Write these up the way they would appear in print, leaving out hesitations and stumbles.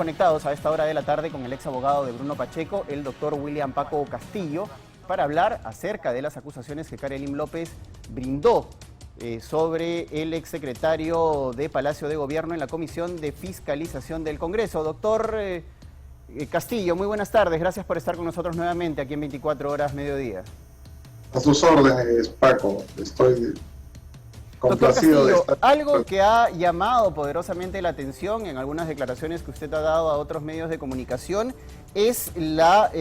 Conectados a esta hora de la tarde con el ex abogado de Bruno Pacheco, el doctor William Paco Castillo, para hablar acerca de las acusaciones que Karelyn López brindó sobre el exsecretario de Palacio de Gobierno en la Comisión de Fiscalización del Congreso. Doctor Castillo, muy buenas tardes. Gracias por estar con nosotros nuevamente aquí en 24 horas mediodía. A sus órdenes, Paco. Estoy complacido. Doctor Castillo, algo que ha llamado poderosamente la atención en algunas declaraciones que usted ha dado a otros medios de comunicación es la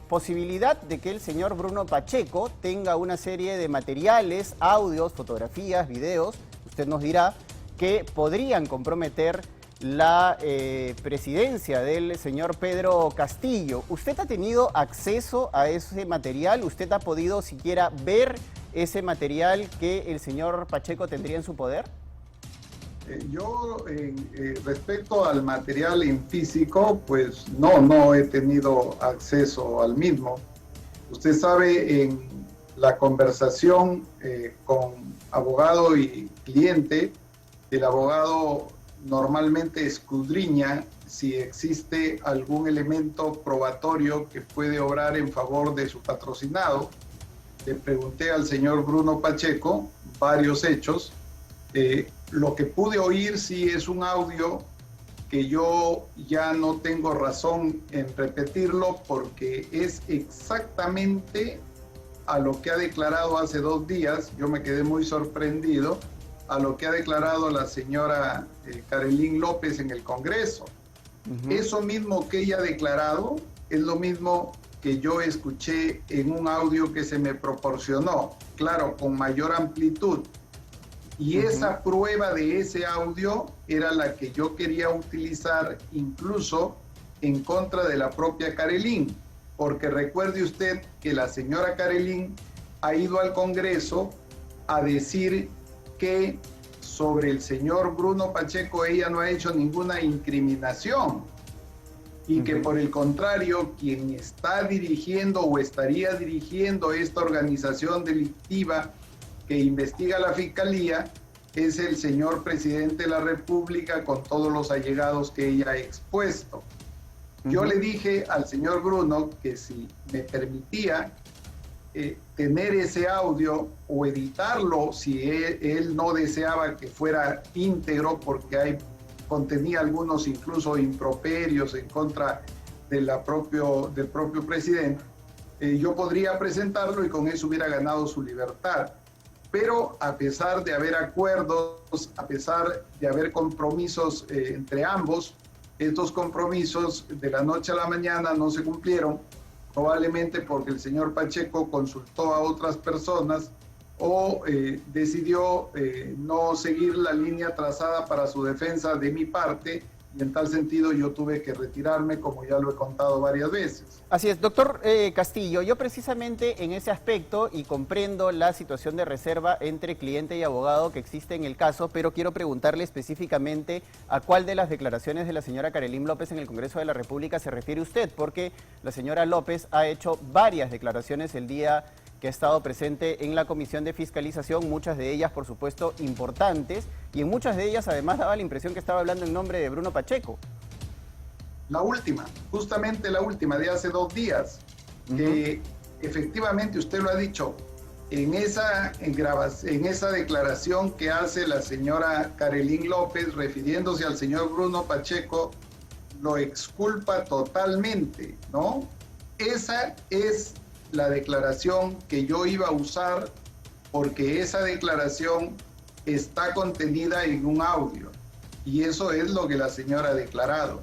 posibilidad de que el señor Bruno Pacheco tenga una serie de materiales, audios, fotografías, videos, usted nos dirá, que podrían comprometer la presidencia del señor Pedro Castillo. ¿Usted ha tenido acceso a ese material? ¿Usted ha podido siquiera ver ese material que el señor Pacheco tendría en su poder? Yo, respecto al material en físico, pues no he tenido acceso al mismo. Usted sabe, en la conversación con abogado y cliente, el abogado normalmente escudriña si existe algún elemento probatorio que puede obrar en favor de su patrocinado. Le pregunté al señor Bruno Pacheco varios hechos. Lo que pude oír sí es un audio que yo ya no tengo razón en repetirlo porque es exactamente a lo que ha declarado hace 2 días. Yo me quedé muy sorprendido a lo que ha declarado la señora Karelyn López en el Congreso. Eso mismo que ella ha declarado es lo mismo que yo escuché en un audio que se me proporcionó, claro, con mayor amplitud. Y esa prueba de ese audio era la que yo quería utilizar incluso en contra de la propia Karelyn, porque recuerde usted que la señora Karelyn ha ido al Congreso a decir que sobre el señor Bruno Pacheco ella no ha hecho ninguna incriminación y que por el contrario quien está dirigiendo o estaría dirigiendo esta organización delictiva que investiga la Fiscalía es el señor presidente de la República con todos los allegados que ella ha expuesto. Yo le dije al señor Bruno que si me permitía tener ese audio o editarlo si él no deseaba que fuera íntegro porque contenía algunos incluso improperios en contra del propio presidente, yo podría presentarlo y con eso hubiera ganado su libertad. Pero a pesar de haber acuerdos, a pesar de haber compromisos entre ambos, estos compromisos de la noche a la mañana no se cumplieron, probablemente porque el señor Pacheco consultó a otras personas o decidió no seguir la línea trazada para su defensa de mi parte, y en tal sentido yo tuve que retirarme, como ya lo he contado varias veces. Así es, doctor Castillo, yo precisamente en ese aspecto, y comprendo la situación de reserva entre cliente y abogado que existe en el caso, pero quiero preguntarle específicamente a cuál de las declaraciones de la señora Karelyn López en el Congreso de la República se refiere usted, porque la señora López ha hecho varias declaraciones el día que ha estado presente en la Comisión de Fiscalización, muchas de ellas, por supuesto, importantes, y en muchas de ellas, además, daba la impresión que estaba hablando en nombre de Bruno Pacheco. La última, justamente la última, de hace 2 días, que efectivamente usted lo ha dicho, en esa declaración que hace la señora Karelyn López, refiriéndose al señor Bruno Pacheco, lo exculpa totalmente, ¿no? Esa es la declaración que yo iba a usar porque esa declaración está contenida en un audio y eso es lo que la señora ha declarado.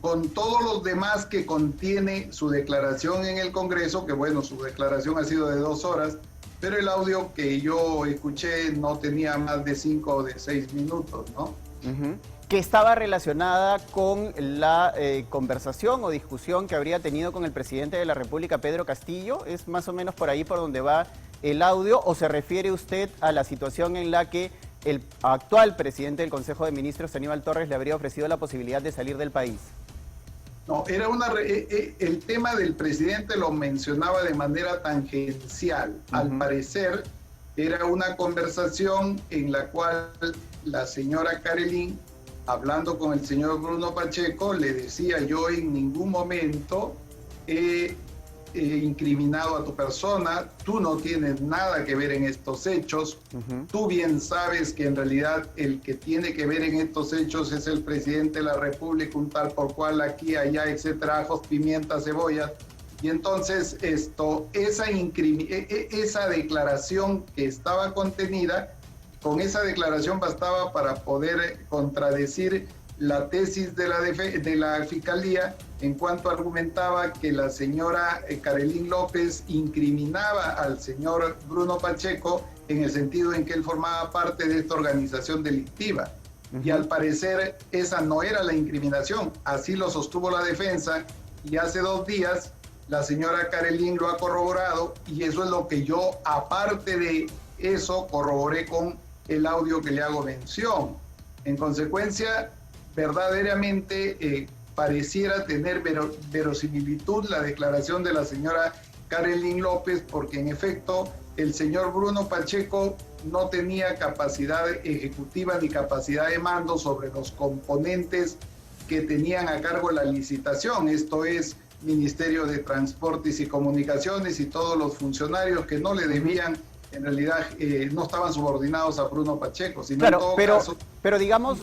Con todos los demás que contiene su declaración en el Congreso, que bueno, su declaración ha sido de 2 horas, pero el audio que yo escuché no tenía más de 5 o de 6 minutos, ¿no? Que estaba relacionada con la conversación o discusión que habría tenido con el presidente de la República, Pedro Castillo. ¿Es más o menos por ahí por donde va el audio? ¿O se refiere usted a la situación en la que el actual presidente del Consejo de Ministros, Aníbal Torres, le habría ofrecido la posibilidad de salir del país? No, era el tema del presidente lo mencionaba de manera tangencial. Al parecer, era una conversación en la cual la señora Karelyn hablando con el señor Bruno Pacheco, le decía: yo en ningún momento he incriminado a tu persona, tú no tienes nada que ver en estos hechos, tú bien sabes que en realidad el que tiene que ver en estos hechos es el presidente de la República, un tal por cual, aquí, allá, etcétera, ajos, pimientas, cebollas. Y entonces esa declaración que estaba contenida, con esa declaración bastaba para poder contradecir la tesis de la Fiscalía en cuanto argumentaba que la señora Karelyn López incriminaba al señor Bruno Pacheco en el sentido en que él formaba parte de esta organización delictiva. Y al parecer esa no era la incriminación, así lo sostuvo la defensa, y hace 2 días la señora Karelyn lo ha corroborado, y eso es lo que yo, aparte de eso, corroboré con el audio que le hago mención. En consecuencia, verdaderamente pareciera tener verosimilitud la declaración de la señora Karelyn López, porque en efecto el señor Bruno Pacheco no tenía capacidad ejecutiva ni capacidad de mando sobre los componentes que tenían a cargo la licitación, esto es Ministerio de Transportes y Comunicaciones y todos los funcionarios que no le debían, en realidad no estaban subordinados a Bruno Pacheco, sino claro, en todo pero, caso, pero digamos,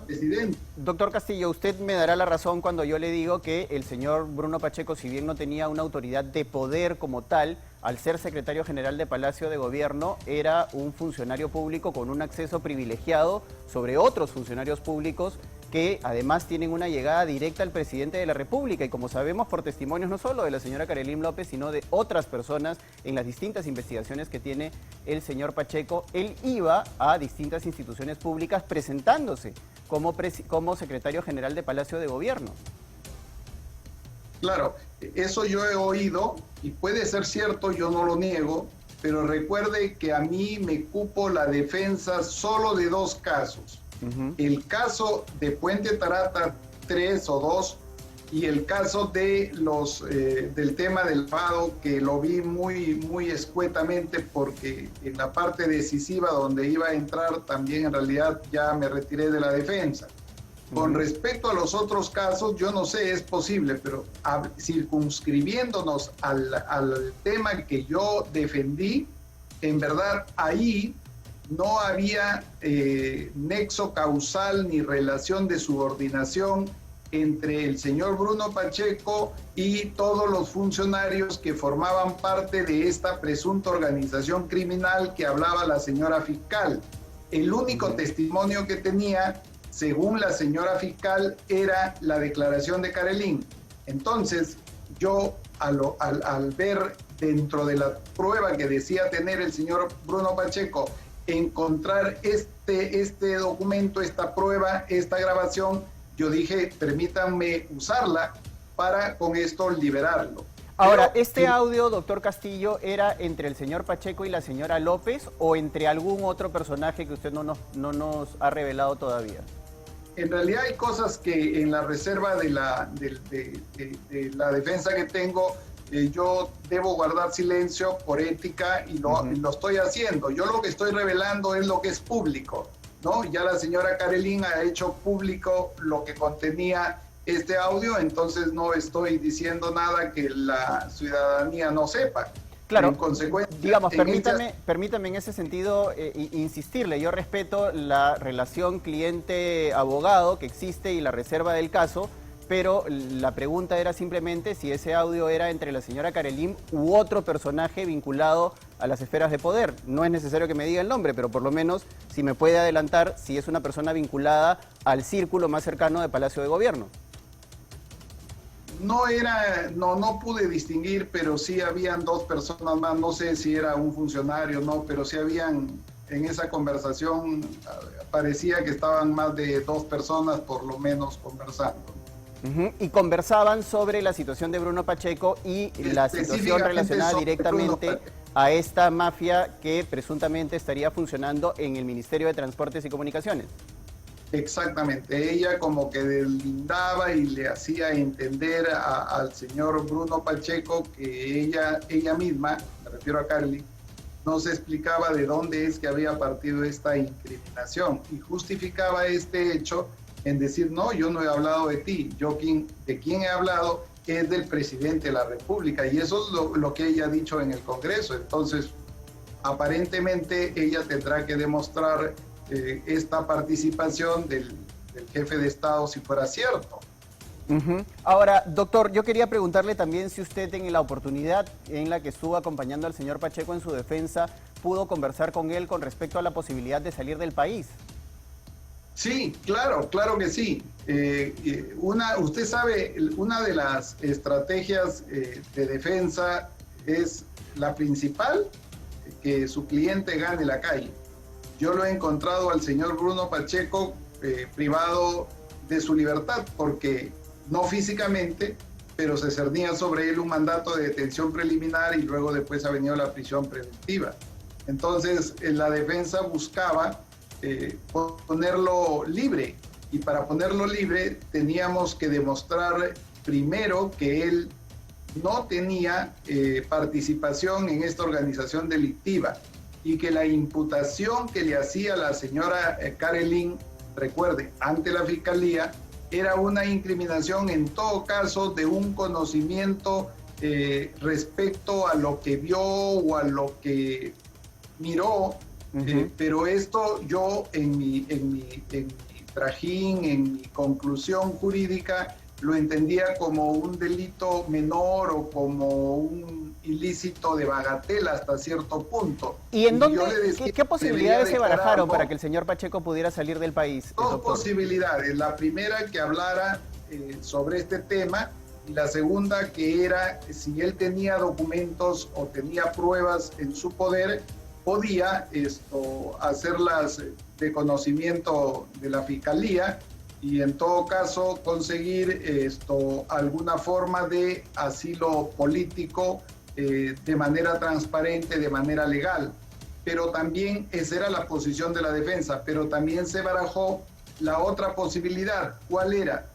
presidente. Doctor Castillo, usted me dará la razón cuando yo le digo que el señor Bruno Pacheco, si bien no tenía una autoridad de poder como tal, al ser secretario general de Palacio de Gobierno, era un funcionario público con un acceso privilegiado sobre otros funcionarios públicos que además tienen una llegada directa al presidente de la República, y como sabemos por testimonios no solo de la señora Karelyn López, sino de otras personas en las distintas investigaciones que tiene el señor Pacheco, él iba a distintas instituciones públicas presentándose como secretario general de Palacio de Gobierno. Claro, eso yo he oído y puede ser cierto, yo no lo niego, pero recuerde que a mí me cupo la defensa solo de 2 casos. El caso de Puente Tarata 3 o 2 y el caso de del tema del FADO, que lo vi muy escuetamente, porque en la parte decisiva donde iba a entrar también en realidad ya me retiré de la defensa. Con respecto a los otros casos, yo no sé, es posible, pero circunscribiéndonos al tema que yo defendí, en verdad ahí no había nexo causal ni relación de subordinación entre el señor Bruno Pacheco y todos los funcionarios que formaban parte de esta presunta organización criminal que hablaba la señora fiscal. El único testimonio que tenía, según la señora fiscal, era la declaración de Karelyn. Entonces, yo al ver dentro de la prueba que decía tener el señor Bruno Pacheco, encontrar este documento, esta prueba, esta grabación, yo dije, permítanme usarla para con esto liberarlo. Ahora, ¿este audio, doctor Castillo, era entre el señor Pacheco y la señora López o entre algún otro personaje que usted no nos ha revelado todavía? En realidad hay cosas que en la reserva de la defensa que tengo, yo debo guardar silencio por ética y lo estoy haciendo. Yo lo que estoy revelando es lo que es público, ¿no? Ya la señora Karelyn ha hecho público lo que contenía este audio, entonces no estoy diciendo nada que la ciudadanía no sepa. Claro, en consecuencia, digamos, permítame en ese sentido insistirle. Yo respeto la relación cliente-abogado que existe y la reserva del caso, pero la pregunta era simplemente si ese audio era entre la señora Karelyn u otro personaje vinculado a las esferas de poder. No es necesario que me diga el nombre, pero por lo menos si me puede adelantar si es una persona vinculada al círculo más cercano de Palacio de Gobierno. No pude distinguir, pero sí habían 2 personas más, no sé si era un funcionario o no, pero sí habían, en esa conversación parecía que estaban más de 2 personas por lo menos conversando. Y conversaban sobre la situación de Bruno Pacheco y la situación relacionada directamente a esta mafia que presuntamente estaría funcionando en el Ministerio de Transportes y Comunicaciones. Exactamente, ella como que deslindaba y le hacía entender al señor Bruno Pacheco que ella misma, me refiero a Carly, no se explicaba de dónde es que había partido esta incriminación y justificaba este hecho en decir, no, yo no he hablado de ti, de quien he hablado es del presidente de la República, y eso es lo que ella ha dicho en el Congreso. Entonces, aparentemente ella tendrá que demostrar esta participación del jefe de Estado si fuera cierto. Ahora, doctor, yo quería preguntarle también si usted en la oportunidad en la que estuvo acompañando al señor Pacheco en su defensa, pudo conversar con él con respecto a la posibilidad de salir del país. Sí, claro que sí. Usted sabe, una de las estrategias de defensa es la principal, que su cliente gane la calle. Yo lo he encontrado al señor Bruno Pacheco privado de su libertad, porque no físicamente, pero se cernía sobre él un mandato de detención preliminar y luego después ha venido la prisión preventiva. Entonces, la defensa buscaba ponerlo libre, y para ponerlo libre teníamos que demostrar primero que él no tenía participación en esta organización delictiva, y que la imputación que le hacía la señora Karelin, recuerde, ante la Fiscalía, era una incriminación en todo caso de un conocimiento respecto a lo que vio o a lo que miró. Pero esto yo en mi trajín, en mi conclusión jurídica, lo entendía como un delito menor o como un ilícito de bagatela hasta cierto punto. ¿Y en dónde, qué posibilidades se barajaron para que el señor Pacheco pudiera salir del país? Dos posibilidades. La primera, que hablara sobre este tema, y la segunda, que era si él tenía documentos o tenía pruebas en su poder, podía hacerlas de conocimiento de la Fiscalía, y en todo caso conseguir alguna forma de asilo político de manera transparente, de manera legal. Pero también esa era la posición de la defensa, pero también se barajó la otra posibilidad. ¿Cuál era?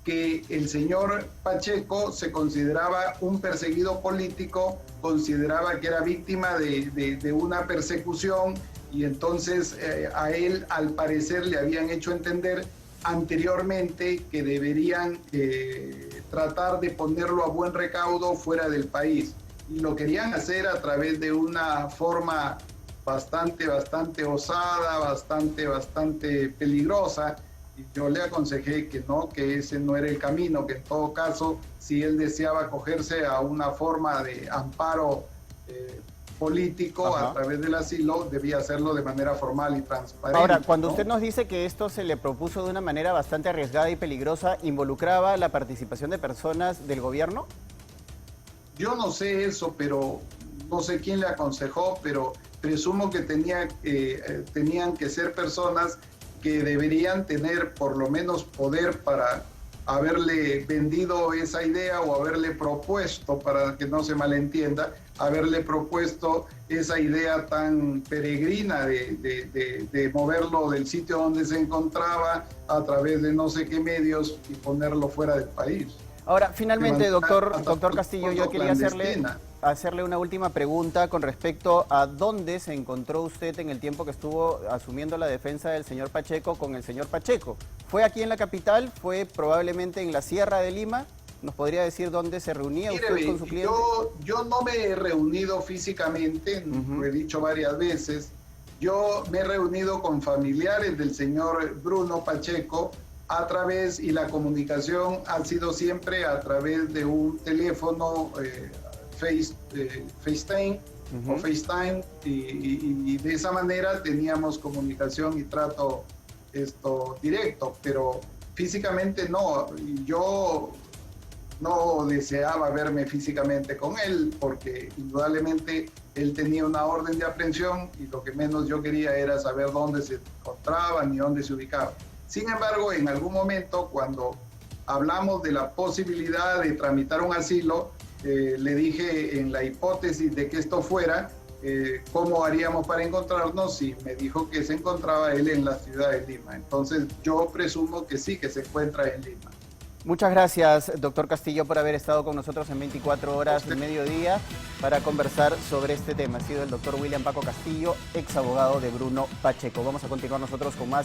Que el señor Pacheco se consideraba un perseguido político, consideraba que era víctima de una persecución, y entonces a él al parecer le habían hecho entender anteriormente que deberían tratar de ponerlo a buen recaudo fuera del país, y lo querían hacer a través de una forma bastante osada, bastante peligrosa. Y yo le aconsejé que no, que ese no era el camino, que en todo caso, si él deseaba acogerse a una forma de amparo político a través del asilo, debía hacerlo de manera formal y transparente. Ahora, cuando usted nos dice que esto se le propuso de una manera bastante arriesgada y peligrosa, ¿involucraba la participación de personas del gobierno? Yo no sé eso, pero no sé quién le aconsejó, pero presumo que tenían que ser personas que deberían tener por lo menos poder para haberle vendido esa idea, o haberle propuesto, para que no se malentienda, haberle propuesto esa idea tan peregrina de moverlo del sitio donde se encontraba a través de no sé qué medios y ponerlo fuera del país. Ahora, finalmente, doctor Castillo, yo quería hacerle una última pregunta con respecto a dónde se encontró usted en el tiempo que estuvo asumiendo la defensa del señor Pacheco con el señor Pacheco. ¿Fue aquí en la capital? ¿Fue probablemente en la Sierra de Lima? ¿Nos podría decir dónde se reunía usted con su cliente? Yo no me he reunido físicamente, lo he dicho varias veces. Yo me he reunido con familiares del señor Bruno Pacheco a través, y la comunicación ha sido siempre a través de un teléfono FaceTime o FaceTime, y de esa manera teníamos comunicación y trato directo, pero físicamente no. Yo no deseaba verme físicamente con él, porque indudablemente él tenía una orden de aprehensión, y lo que menos yo quería era saber dónde se encontraba ni dónde se ubicaba. Sin embargo, en algún momento, cuando hablamos de la posibilidad de tramitar un asilo, le dije, en la hipótesis de que esto fuera, cómo haríamos para encontrarnos, y me dijo que se encontraba él en la ciudad de Lima. Entonces yo presumo que sí, que se encuentra en Lima. Muchas gracias, doctor Castillo, por haber estado con nosotros en 24 horas del mediodía para conversar sobre este tema. Ha sido el doctor William Paco Castillo, ex abogado de Bruno Pacheco. Vamos a continuar nosotros con más